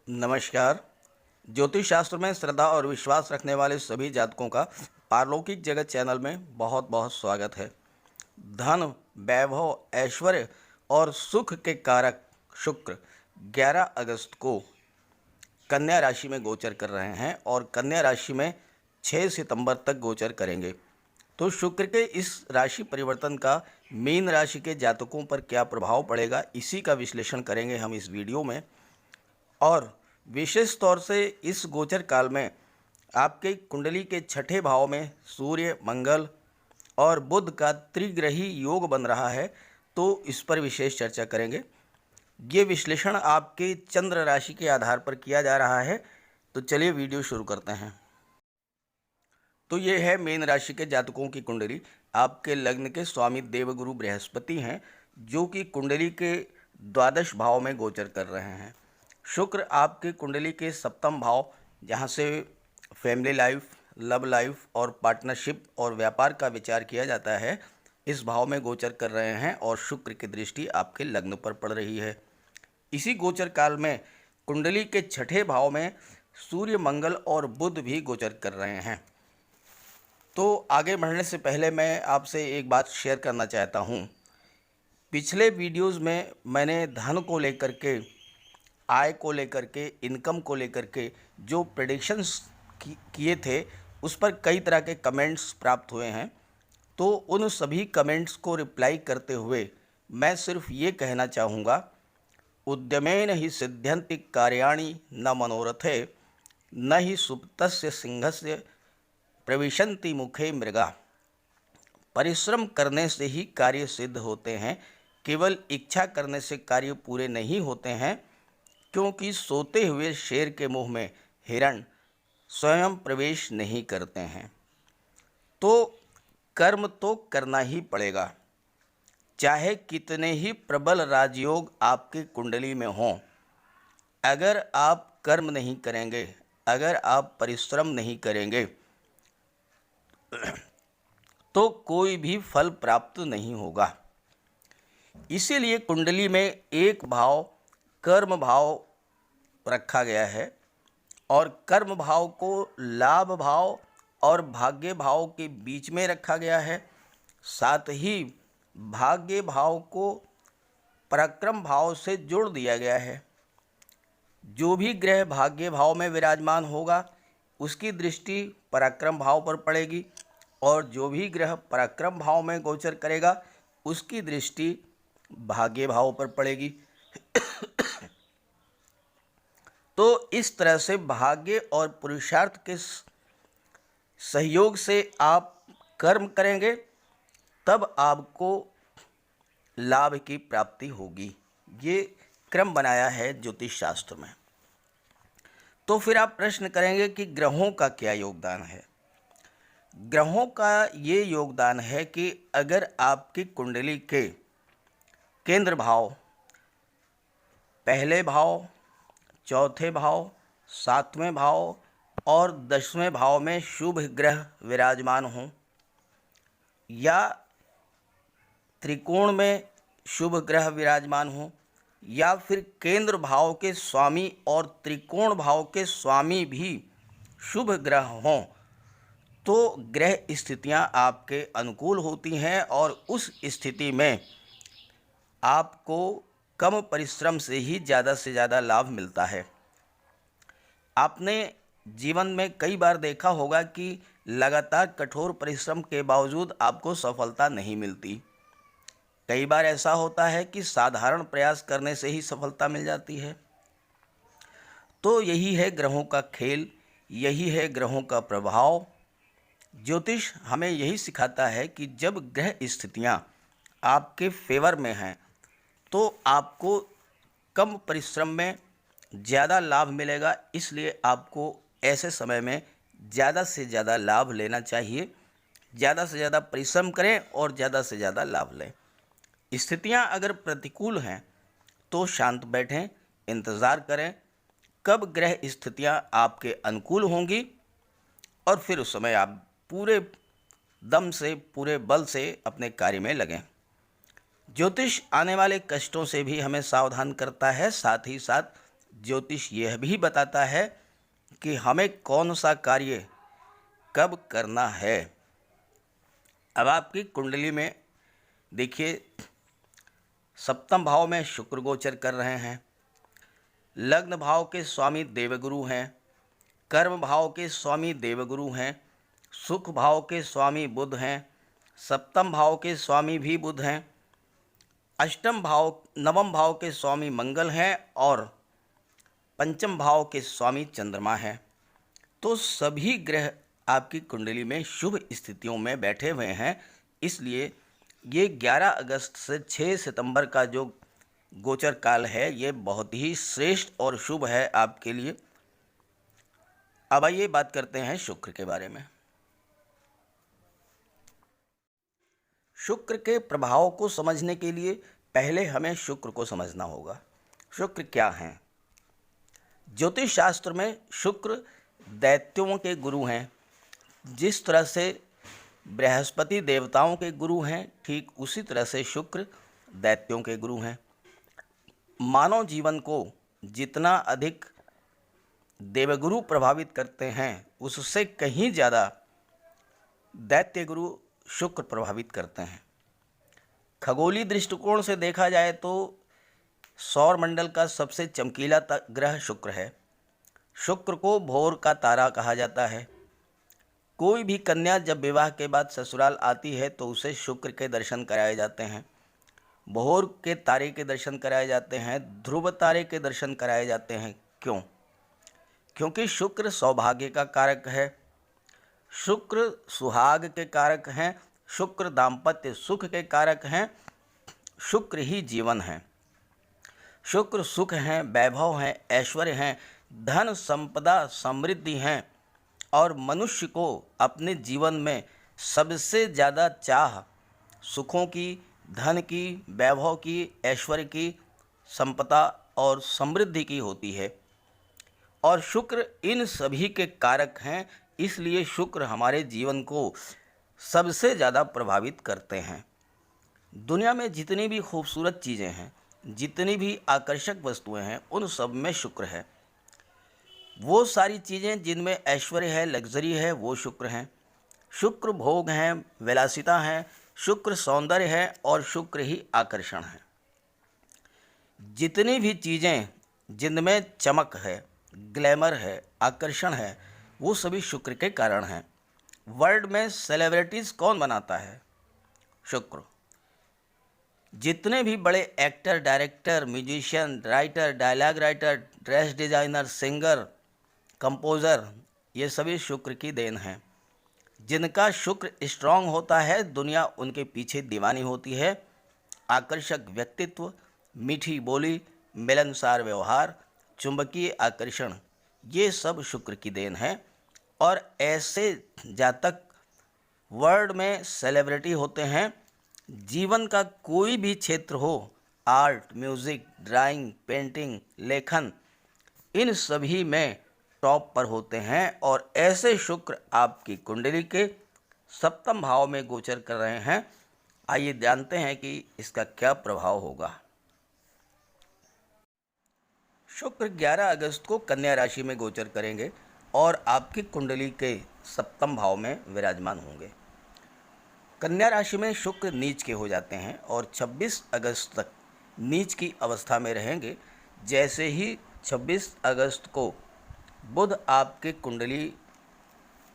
नमस्कार। ज्योतिष शास्त्र में श्रद्धा और विश्वास रखने वाले सभी जातकों का पारलौकिक जगत चैनल में बहुत बहुत स्वागत है। धन, वैभव, ऐश्वर्य और सुख के कारक शुक्र 11 अगस्त को कन्या राशि में गोचर कर रहे हैं और कन्या राशि में 6 सितंबर तक गोचर करेंगे। तो शुक्र के इस राशि परिवर्तन का मीन राशि के जातकों पर क्या प्रभाव पड़ेगा, इसी का विश्लेषण करेंगे हम इस वीडियो में। और विशेष तौर से इस गोचर काल में आपके कुंडली के छठे भाव में सूर्य, मंगल और बुध का त्रिग्रही योग बन रहा है, तो इस पर विशेष चर्चा करेंगे। ये विश्लेषण आपके चंद्र राशि के आधार पर किया जा रहा है। तो चलिए वीडियो शुरू करते हैं। तो ये है मीन राशि के जातकों की कुंडली। आपके लग्न के स्वामी देवगुरु बृहस्पति हैं, जो कि कुंडली के द्वादश भाव में गोचर कर रहे हैं। शुक्र आपके कुंडली के सप्तम भाव, जहाँ से फैमिली लाइफ, लव लाइफ और पार्टनरशिप और व्यापार का विचार किया जाता है, इस भाव में गोचर कर रहे हैं और शुक्र की दृष्टि आपके लग्न पर पड़ रही है। इसी गोचर काल में कुंडली के छठे भाव में सूर्य, मंगल और बुध भी गोचर कर रहे हैं। तो आगे बढ़ने से पहले मैं आपसे एक बात शेयर करना चाहता हूँ। पिछले वीडियोज़ में मैंने धन को लेकर के, आय को लेकर के, इनकम को लेकर के जो प्रेडिक्शंस किए थे, उस पर कई तरह के कमेंट्स प्राप्त हुए हैं। तो उन सभी कमेंट्स को रिप्लाई करते हुए मैं सिर्फ ये कहना चाहूँगा, उद्यमेन ही सिद्ध्यन्ति कार्याणि न मनोरथे, न ही सुप्तस्य सिंहस्य प्रविशन्ति मुखे मृगा। परिश्रम करने से ही कार्य सिद्ध होते हैं, केवल इच्छा करने से कार्य पूरे नहीं होते हैं, क्योंकि सोते हुए शेर के मुंह में हिरण स्वयं प्रवेश नहीं करते हैं। तो कर्म तो करना ही पड़ेगा, चाहे कितने ही प्रबल राजयोग आपकी कुंडली में हों। अगर आप कर्म नहीं करेंगे, अगर आप परिश्रम नहीं करेंगे, तो कोई भी फल प्राप्त नहीं होगा। इसीलिए कुंडली में एक भाव कर्म भाव रखा गया है और कर्म भाव को लाभ भाव और भाग्य भाव के बीच में रखा गया है। साथ ही भाग्य भाव को पराक्रम भाव से जोड़ दिया गया है। जो भी ग्रह भाग्य भाव में विराजमान होगा, उसकी दृष्टि पराक्रम भाव पर पड़ेगी, और जो भी ग्रह पराक्रम भाव में गोचर करेगा, उसकी दृष्टि भाग्य भाव पर पड़ेगी। तो इस तरह से भाग्य और पुरुषार्थ के सहयोग से आप कर्म करेंगे, तब आपको लाभ की प्राप्ति होगी। ये क्रम बनाया है ज्योतिष शास्त्र में। तो फिर आप प्रश्न करेंगे कि ग्रहों का क्या योगदान है। ग्रहों का ये योगदान है कि अगर आपकी कुंडली के केंद्र भाव, पहले भाव, चौथे भाव, सातवें भाव और 10वें भाव में शुभ ग्रह विराजमान हों, या त्रिकोण में शुभ ग्रह विराजमान हों, या फिर केंद्र भाव के स्वामी और त्रिकोण भाव के स्वामी भी शुभ ग्रह हों, तो ग्रह स्थितियां आपके अनुकूल होती हैं और उस स्थिति में आपको कम परिश्रम से ही ज़्यादा से ज़्यादा लाभ मिलता है। आपने जीवन में कई बार देखा होगा कि लगातार कठोर परिश्रम के बावजूद आपको सफलता नहीं मिलती। कई बार ऐसा होता है कि साधारण प्रयास करने से ही सफलता मिल जाती है। तो यही है ग्रहों का खेल, यही है ग्रहों का प्रभाव। ज्योतिष हमें यही सिखाता है कि जब ग्रह स्थितियाँ आपके फेवर में हैं, तो आपको कम परिश्रम में ज़्यादा लाभ मिलेगा। इसलिए आपको ऐसे समय में ज़्यादा से ज़्यादा लाभ लेना चाहिए। ज़्यादा से ज़्यादा परिश्रम करें और ज़्यादा से ज़्यादा लाभ लें। स्थितियां अगर प्रतिकूल हैं तो शांत बैठें, इंतज़ार करें कब ग्रह स्थितियां आपके अनुकूल होंगी, और फिर उस समय आप पूरे दम से, पूरे बल से अपने कार्य में लगें। ज्योतिष आने वाले कष्टों से भी हमें सावधान करता है, साथ ही साथ ज्योतिष यह भी बताता है कि हमें कौन सा कार्य कब करना है। अब आपकी कुंडली में देखिए, सप्तम भाव में शुक्र गोचर कर रहे हैं, लग्न भाव के स्वामी देवगुरु हैं, कर्म भाव के स्वामी देवगुरु हैं, सुख भाव के स्वामी बुध हैं, सप्तम भाव के स्वामी भी बुध हैं, नवम भाव के स्वामी मंगल हैं और पंचम भाव के स्वामी चंद्रमा हैं। तो सभी ग्रह आपकी कुंडली में शुभ स्थितियों में बैठे हुए हैं। इसलिए ये 11 अगस्त से 6 सितंबर का जो गोचर काल है ये बहुत ही श्रेष्ठ और शुभ है आपके लिए। अब आइए बात करते हैं शुक्र के बारे में। शुक्र के प्रभाव को समझने के लिए पहले हमें शुक्र को समझना होगा। शुक्र क्या हैं? ज्योतिष शास्त्र में शुक्र दैत्यों के गुरु हैं। जिस तरह से बृहस्पति देवताओं के गुरु हैं, ठीक उसी तरह से शुक्र दैत्यों के गुरु हैं। मानव जीवन को जितना अधिक देवगुरु प्रभावित करते हैं, उससे कहीं ज़्यादा दैत्य गुरु शुक्र प्रभावित करते हैं। खगोलीय दृष्टिकोण से देखा जाए तो सौर मंडल का सबसे चमकीला ग्रह शुक्र है। शुक्र को भोर का तारा कहा जाता है। कोई भी कन्या जब विवाह के बाद ससुराल आती है तो उसे शुक्र के दर्शन कराए जाते हैं, भोर के तारे के दर्शन कराए जाते हैं, ध्रुव तारे के दर्शन कराए जाते हैं। क्यों? क्योंकि शुक्र सौभाग्य का कारक है, शुक्र सुहाग के कारक हैं, शुक्र दाम्पत्य सुख के कारक हैं, शुक्र ही जीवन है। शुक्र सुख हैं, वैभव हैं, ऐश्वर्य हैं, धन संपदा समृद्धि हैं और मनुष्य को अपने जीवन में सबसे ज़्यादा चाह सुखों की, धन की, वैभव की, ऐश्वर्य की, संपदा और समृद्धि की होती है। और शुक्र इन सभी के कारक हैं। इसलिए शुक्र हमारे जीवन को सबसे ज़्यादा प्रभावित करते हैं। दुनिया में जितनी भी खूबसूरत चीज़ें हैं, जितनी भी आकर्षक वस्तुएं हैं, उन सब में शुक्र है। वो सारी चीज़ें जिनमें ऐश्वर्य है, लग्जरी है, वो शुक्र हैं। शुक्र भोग हैं, विलासिता हैं, शुक्र सौंदर्य है और शुक्र ही आकर्षण है। जितनी भी चीज़ें जिनमें चमक है, ग्लैमर है, आकर्षण है, वो सभी शुक्र के कारण हैं। वर्ल्ड में सेलिब्रिटीज़ कौन बनाता है? शुक्र। जितने भी बड़े actor, director, musician, writer, dialogue writer, dress designer, singer, composer, ये सभी शुक्र की देन हैं। जिनका शुक्र स्ट्रांग होता है, दुनिया उनके पीछे दीवानी होती है। आकर्षक व्यक्तित्व, मीठी बोली, मिलनसार व्यवहार, चुंबकीय आकर्षण, ये सब शुक्र की देन है। और ऐसे जातक वर्ल्ड में सेलिब्रिटी होते हैं। जीवन का कोई भी क्षेत्र हो, आर्ट, म्यूज़िक, ड्राइंग, पेंटिंग, लेखन, इन सभी में टॉप पर होते हैं। और ऐसे शुक्र आपकी कुंडली के सप्तम भाव में गोचर कर रहे हैं। आइए जानते हैं कि इसका क्या प्रभाव होगा। शुक्र 11 अगस्त को कन्या राशि में गोचर करेंगे और आपकी कुंडली के सप्तम भाव में विराजमान होंगे। कन्या राशि में शुक्र नीच के हो जाते हैं और 26 अगस्त तक नीच की अवस्था में रहेंगे। जैसे ही 26 अगस्त को बुध आपके कुंडली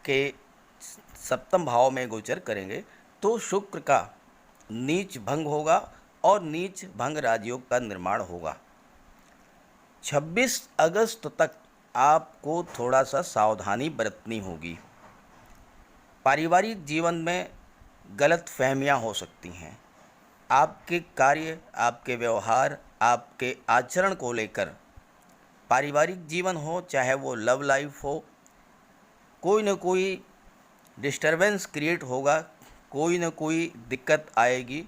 के सप्तम भाव में गोचर करेंगे तो शुक्र का नीच भंग होगा और नीच भंग राजयोग का निर्माण होगा। 26 अगस्त तक आपको थोड़ा सा सावधानी बरतनी होगी। पारिवारिक जीवन में गलत फहमियाँ हो सकती हैं। आपके कार्य, आपके व्यवहार, आपके आचरण को लेकर पारिवारिक जीवन हो चाहे वो लव लाइफ हो, कोई न कोई डिस्टरबेंस क्रिएट होगा, कोई न कोई दिक्कत आएगी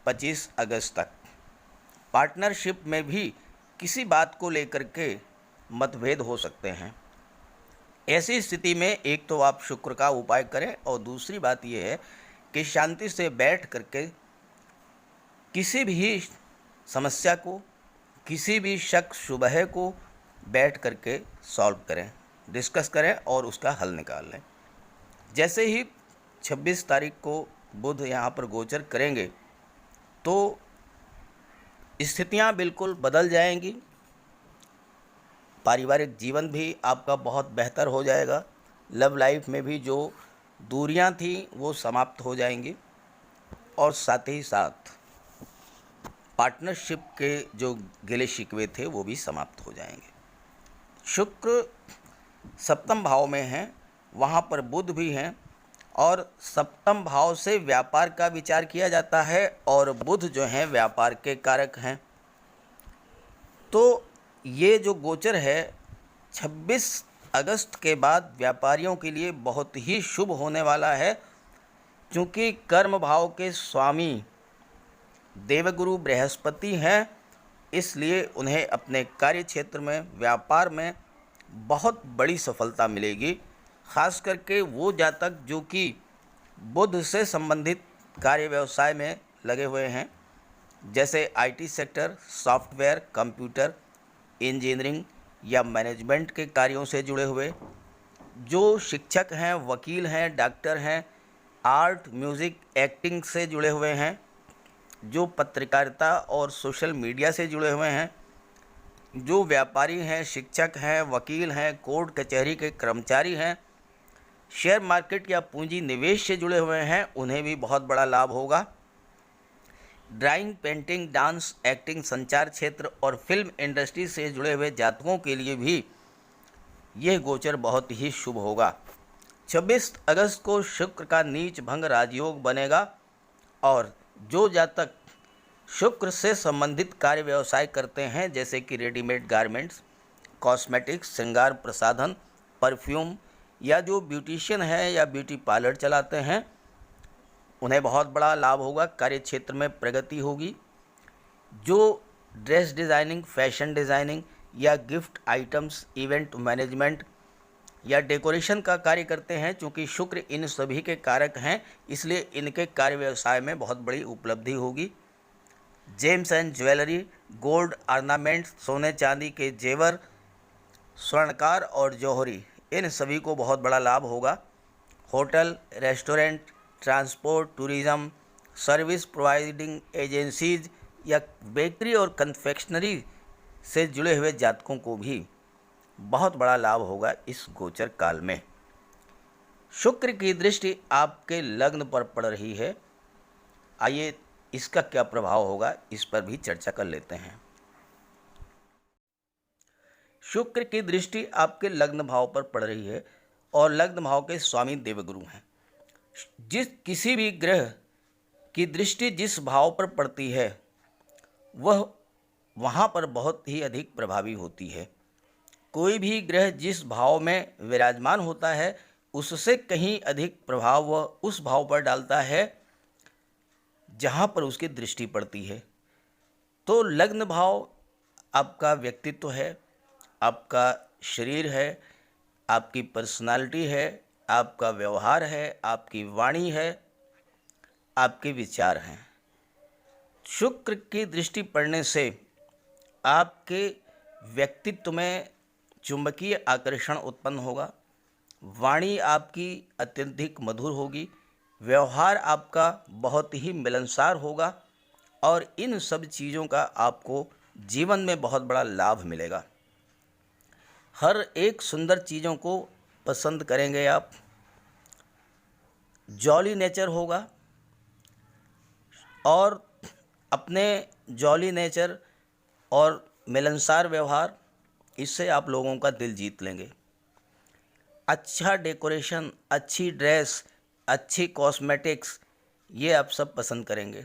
25 अगस्त तक। पार्टनरशिप में भी किसी बात को लेकर के मतभेद हो सकते हैं। ऐसी स्थिति में एक तो आप शुक्र का उपाय करें और दूसरी बात यह है कि शांति से बैठ करके किसी भी समस्या को, किसी भी शक शुबह को बैठ करके सॉल्व करें, डिस्कस करें और उसका हल निकाल लें। जैसे ही 26 तारीख को बुध यहाँ पर गोचर करेंगे तो स्थितियाँ बिल्कुल बदल जाएंगी। पारिवारिक जीवन भी आपका बहुत बेहतर हो जाएगा। लव लाइफ में भी जो दूरियां थी वो समाप्त हो जाएंगी और साथ ही साथ पार्टनरशिप के जो गिले शिकवे थे वो भी समाप्त हो जाएंगे। शुक्र सप्तम भाव में हैं, वहाँ पर बुध भी हैं और सप्तम भाव से व्यापार का विचार किया जाता है और बुध जो हैं व्यापार के कारक हैं। तो ये जो गोचर है 26 अगस्त के बाद व्यापारियों के लिए बहुत ही शुभ होने वाला है, क्योंकि कर्म भाव के स्वामी देवगुरु बृहस्पति हैं, इसलिए उन्हें अपने कार्य क्षेत्र में, व्यापार में बहुत बड़ी सफलता मिलेगी। खास करके वो जातक जो कि बुध से संबंधित कार्य व्यवसाय में लगे हुए हैं, जैसे IT sector, software, computer, engineering या मैनेजमेंट के कार्यों से जुड़े हुए, जो शिक्षक हैं, वकील हैं, डॉक्टर हैं, आर्ट, म्यूज़िक, एक्टिंग से जुड़े हुए हैं, जो पत्रकारिता और सोशल मीडिया से जुड़े हुए हैं, जो व्यापारी हैं, शिक्षक हैं, वकील हैं, कोर्ट कचहरी के कर्मचारी हैं, शेयर मार्केट या पूंजी निवेश से जुड़े हुए हैं, उन्हें भी बहुत बड़ा लाभ होगा। ड्राइंग, पेंटिंग, डांस, एक्टिंग, संचार क्षेत्र और फिल्म इंडस्ट्री से जुड़े हुए जातकों के लिए भी यह गोचर बहुत ही शुभ होगा। 26 अगस्त को शुक्र का नीच भंग राजयोग बनेगा और जो जातक शुक्र से संबंधित कार्य व्यवसाय करते हैं, जैसे कि रेडीमेड गारमेंट्स, कॉस्मेटिक्स, श्रृंगार प्रसाधन, परफ्यूम या जो ब्यूटिशियन है या ब्यूटी पार्लर चलाते हैं, उन्हें बहुत बड़ा लाभ होगा। कार्य क्षेत्र में प्रगति होगी। जो ड्रेस डिज़ाइनिंग, फैशन डिज़ाइनिंग या गिफ्ट आइटम्स, इवेंट मैनेजमेंट या डेकोरेशन का कार्य करते हैं, चूँकि शुक्र इन सभी के कारक हैं, इसलिए इनके कार्य व्यवसाय में बहुत बड़ी उपलब्धि होगी। James and jewellery, gold ornament, सोने चांदी के जेवर, स्वर्णकार और जौहरी, इन सभी को बहुत बड़ा लाभ होगा। Hotel, restaurant, transport, tourism, service providing agencies या बेकरी और कन्फेक्शनरी से जुड़े हुए जातकों को भी बहुत बड़ा लाभ होगा इस गोचर काल में। शुक्र की दृष्टि आपके लग्न पर पड़ रही है। आइए इसका क्या प्रभाव होगा, इस पर भी चर्चा कर लेते हैं। शुक्र की दृष्टि आपके लग्न भाव पर पड़ रही है और लग्न भाव के स्वामी देवगुरु हैं। किसी भी ग्रह की दृष्टि जिस भाव पर पड़ती है वह वहाँ पर बहुत ही अधिक प्रभावी होती है। कोई भी ग्रह जिस भाव में विराजमान होता है उससे कहीं अधिक प्रभाव वह उस भाव पर डालता है जहाँ पर उसकी दृष्टि पड़ती है। तो लग्न भाव आपका व्यक्तित्व है, आपका शरीर है, आपकी पर्सनालिटी है, आपका व्यवहार है, आपकी वाणी है, आपके विचार हैं। शुक्र की दृष्टि पड़ने से आपके व्यक्तित्व में चुंबकीय आकर्षण उत्पन्न होगा, वाणी आपकी अत्यधिक मधुर होगी, व्यवहार आपका बहुत ही मिलनसार होगा और इन सब चीज़ों का आपको जीवन में बहुत बड़ा लाभ मिलेगा। हर एक सुंदर चीज़ों को पसंद करेंगे आप। जॉली नेचर होगा और अपने जॉली नेचर और मिलनसार व्यवहार, इससे आप लोगों का दिल जीत लेंगे। अच्छा डेकोरेशन, अच्छी ड्रेस, अच्छी कॉस्मेटिक्स, ये आप सब पसंद करेंगे।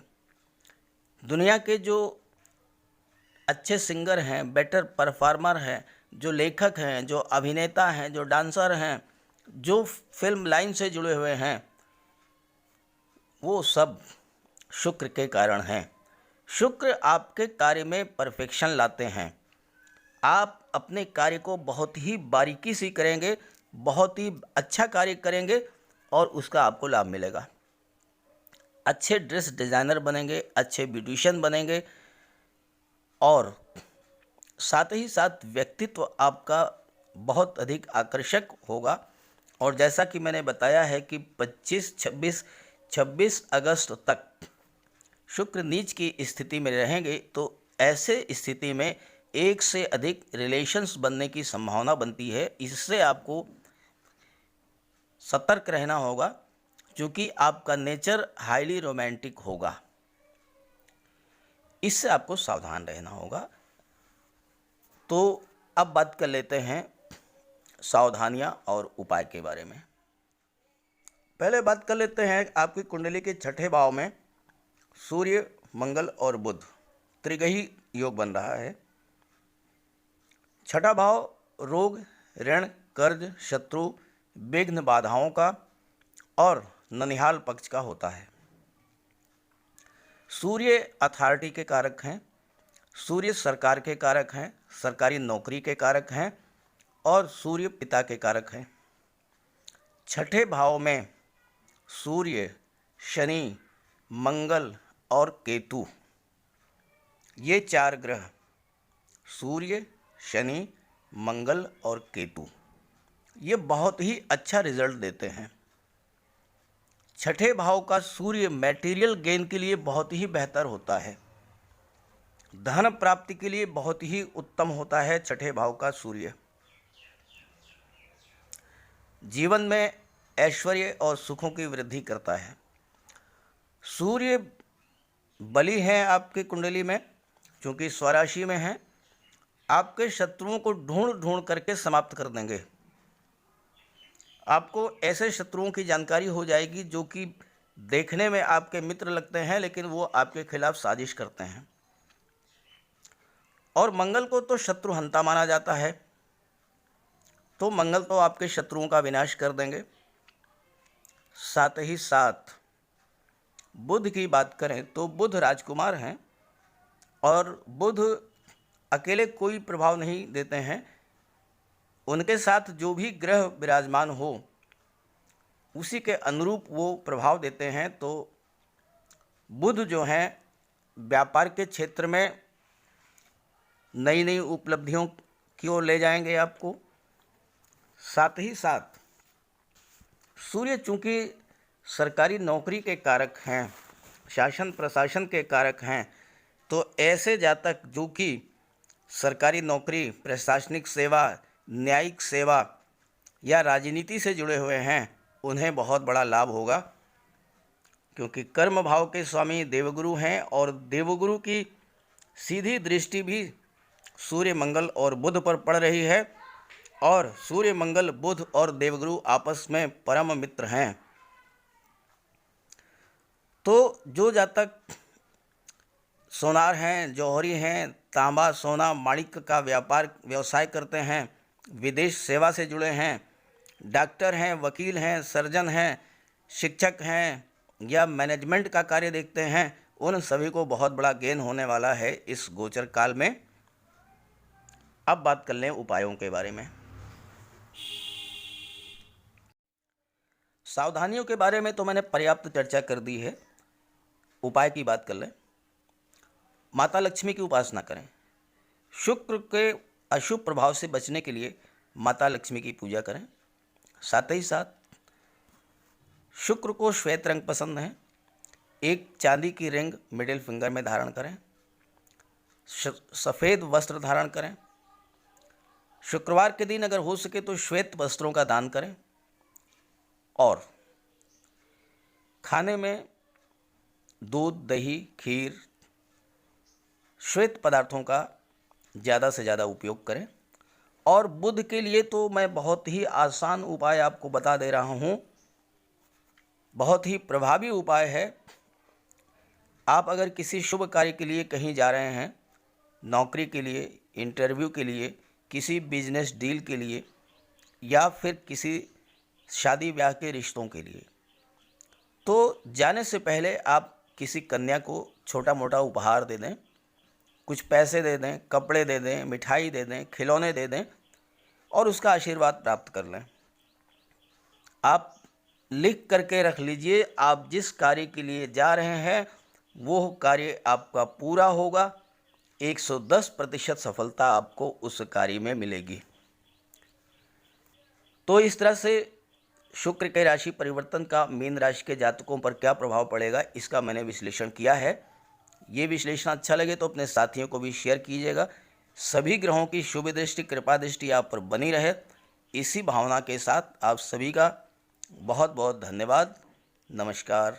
दुनिया के जो अच्छे सिंगर हैं, बेटर परफॉर्मर हैं, जो लेखक हैं, जो अभिनेता हैं, जो डांसर हैं, जो फिल्म लाइन से जुड़े हुए हैं, वो सब शुक्र के कारण हैं। शुक्र आपके कार्य में परफेक्शन लाते हैं। आप अपने कार्य को बहुत ही बारीकी से करेंगे, बहुत ही अच्छा कार्य करेंगे और उसका आपको लाभ मिलेगा। अच्छे ड्रेस डिज़ाइनर बनेंगे, अच्छे ब्यूटिशियन बनेंगे और साथ ही साथ व्यक्तित्व आपका बहुत अधिक आकर्षक होगा। और जैसा कि मैंने बताया है कि 26 अगस्त तक शुक्र नीच की स्थिति में रहेंगे, तो ऐसे स्थिति में एक से अधिक रिलेशंस बनने की संभावना बनती है। इससे आपको सतर्क रहना होगा, क्योंकि आपका नेचर हाईली रोमांटिक होगा। इससे आपको सावधान रहना होगा। तो अब बात कर लेते हैं सावधानियां और उपाय के बारे में। पहले बात कर लेते हैं आपकी कुंडली के छठे भाव में सूर्य, मंगल और बुध त्रिग्रही योग बन रहा है। छठा भाव रोग, ऋण, कर्ज, शत्रु, विघ्न, बाधाओं का और ननिहाल पक्ष का होता है। सूर्य अथॉरिटी के कारक हैं, सूर्य सरकार के कारक हैं, सरकारी नौकरी के कारक हैं और सूर्य पिता के कारक हैं। छठे भाव में सूर्य, शनि, मंगल और केतु, ये चार ग्रह सूर्य, शनि, मंगल और केतु, ये बहुत ही अच्छा रिजल्ट देते हैं। छठे भाव का सूर्य मटेरियल गेन के लिए बहुत ही बेहतर होता है, धन प्राप्ति के लिए बहुत ही उत्तम होता है। छठे भाव का सूर्य जीवन में ऐश्वर्य और सुखों की वृद्धि करता है। सूर्य बली है आपकी कुंडली में, क्योंकि स्वराशि में है, आपके शत्रुओं को ढूंढ ढूंढ करके समाप्त कर देंगे। आपको ऐसे शत्रुओं की जानकारी हो जाएगी जो कि देखने में आपके मित्र लगते हैं, लेकिन वो आपके खिलाफ साजिश करते हैं। और मंगल को तो शत्रुहंता माना जाता है, तो मंगल तो आपके शत्रुओं का विनाश कर देंगे। साथ ही साथ बुध की बात करें तो बुध राजकुमार हैं और बुध अकेले कोई प्रभाव नहीं देते हैं, उनके साथ जो भी ग्रह विराजमान हो उसी के अनुरूप वो प्रभाव देते हैं। तो बुध जो हैं व्यापार के क्षेत्र में नई नई उपलब्धियों की ओर ले जाएंगे आपको। साथ ही साथ सूर्य चूँकि सरकारी नौकरी के कारक हैं, शासन प्रशासन के कारक हैं, तो ऐसे जातक जो कि सरकारी नौकरी, प्रशासनिक सेवा, न्यायिक सेवा या राजनीति से जुड़े हुए हैं, उन्हें बहुत बड़ा लाभ होगा, क्योंकि कर्म भाव के स्वामी देवगुरु हैं और देवगुरु की सीधी दृष्टि भी सूर्य, मंगल और बुध पर पड़ रही है। और सूर्य, मंगल, बुध और देवगुरु आपस में परम मित्र हैं। तो जो जातक सोनार हैं, जौहरी हैं, तांबा, सोना, माणिक का व्यवसाय करते हैं, विदेश सेवा से जुड़े हैं, डॉक्टर हैं, वकील हैं, सर्जन हैं, शिक्षक हैं या मैनेजमेंट का कार्य देखते हैं, उन सभी को बहुत बड़ा गेन होने वाला है इस गोचर काल में। अब बात कर लें उपायों के बारे में। सावधानियों के बारे में तो मैंने पर्याप्त चर्चा कर दी है। उपाय की बात कर लें। माता लक्ष्मी की उपासना करें। शुक्र के अशुभ प्रभाव से बचने के लिए माता लक्ष्मी की पूजा करें। साथ ही साथ शुक्र को श्वेत रंग पसंद है, एक चांदी की रिंग मिडिल फिंगर में धारण करें। सफ़ेद वस्त्र धारण करें। शुक्रवार के दिन अगर हो सके तो श्वेत वस्त्रों का दान करें। और खाने में दूध, दही, खीर, श्वेत पदार्थों का ज़्यादा से ज़्यादा उपयोग करें। और बुध के लिए तो मैं बहुत ही आसान उपाय आपको बता दे रहा हूँ, बहुत ही प्रभावी उपाय है। आप अगर किसी शुभ कार्य के लिए कहीं जा रहे हैं, नौकरी के लिए, इंटरव्यू के लिए, किसी बिजनेस डील के लिए या फिर किसी शादी ब्याह के रिश्तों के लिए, तो जाने से पहले आप किसी कन्या को छोटा मोटा उपहार दे दें, कुछ पैसे दे दें, कपड़े दे दें, मिठाई दे दें, खिलौने दे दें और उसका आशीर्वाद प्राप्त कर लें। आप लिख करके रख लीजिए, आप जिस कार्य के लिए जा रहे हैं वो कार्य आपका पूरा होगा, 110% सफलता आपको उस कार्य में मिलेगी। तो इस तरह से शुक्र के राशि परिवर्तन का मीन राशि के जातकों पर क्या प्रभाव पड़ेगा, इसका मैंने विश्लेषण किया है। ये विश्लेषण अच्छा लगे तो अपने साथियों को भी शेयर कीजिएगा। सभी ग्रहों की शुभ दृष्टि, कृपा दृष्टि आप पर बनी रहे, इसी भावना के साथ आप सभी का बहुत बहुत धन्यवाद। नमस्कार।